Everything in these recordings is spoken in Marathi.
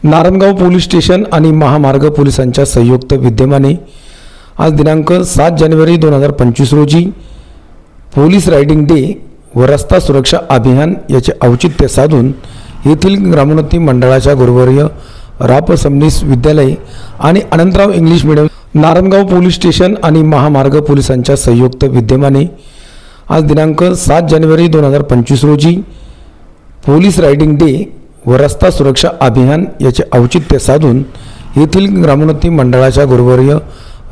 नारंगाव पोलीस स्टेशन आणि महामार्ग पोलिसांच्या संयुक्त विद्यमाने आज दिनांक 7 जानेवारी 2025 रोजी पोलीस रायडिंग डे व रस्ता सुरक्षा अभियान याचे औचित्य साधून येथील ग्रामोन्नती मंडळाच्या गुरुवर्य राप सबनीस विद्यालय आणि Anantrao English medium Narangaon police station आणि महामार्ग पोलिसांच्या संयुक्त विद्यमाने आज दिनांक 7 जानेवारी 2025 रोजी पोलीस रायडिंग डे व रस्ता सुरक्षा अभियान याचे औचित्य साधून येथील ग्रामोन्नती मंडळाच्या गुरुवर्य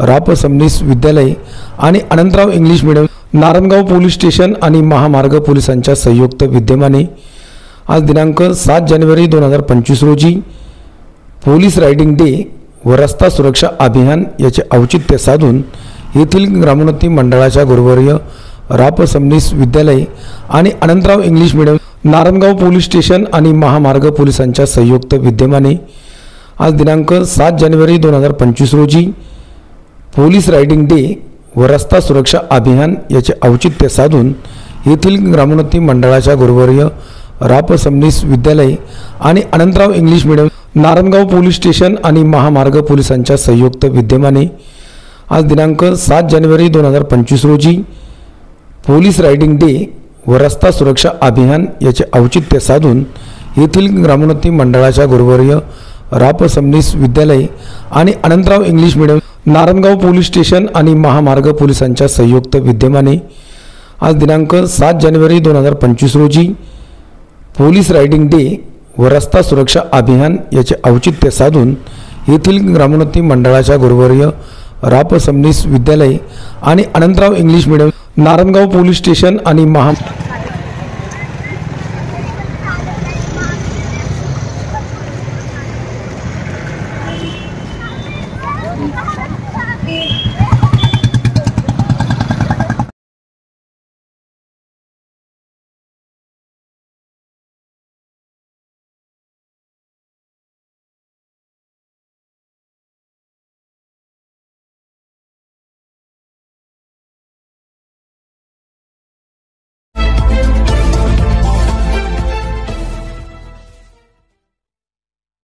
राप सबनीस विद्यालय आणि Anantrao English medium Narangaon police station आणि महामार्ग पोलिसांच्या संयुक्त विद्यमाने आज दिनांक 7 जानेवारी 2025 रोजी पोलीस रायडिंग डे व रस्ता सुरक्षा अभियान याचे औचित्य साधून येथील ग्रामोन्नती मंडळाच्या गुरुवर्य राप सबनीस विद्यालय आणि Anantrao English medium Narangaon police station आणि महामार्ग पोलिसांच्या संयुक्त विद्यमाने आज दिनांक 7 जानेवारी 2025 रोजी पोलीस रायडिंग डे व रस्ता सुरक्षा अभियान याचे औचित्य साधून येथील ग्रामोन्नती मंडळाच्या गुरुवर्य राप सबनीस विद्यालय आणि Anantrao English medium Narangaon police station आणि महामार्ग पोलिसांच्या संयुक्त विद्यमाने आज दिनांक 7 जानेवारी 2025 रोजी पोलीस रायडिंग डे व रस्ता सुरक्षा अभियान याचे औचित्य साधून येथील ग्रामोन्नती मंडळाच्या गुरुवर्य राप सबनीस विद्यालय आणि Anantrao English medium Narangaon police station आणि महामार्ग पोलिसांच्या संयुक्त विद्यमाने आज दिनांक 7 जानेवारी 2025 रोजी पोलीस रायडिंग डे व रस्ता सुरक्षा अभियान याचे औचित्य साधून येथील ग्रामोन्नती मंडळाच्या गुरुवर्य राप सबनीस विद्यालय आणि Anantrao English medium Narangaon police station आणि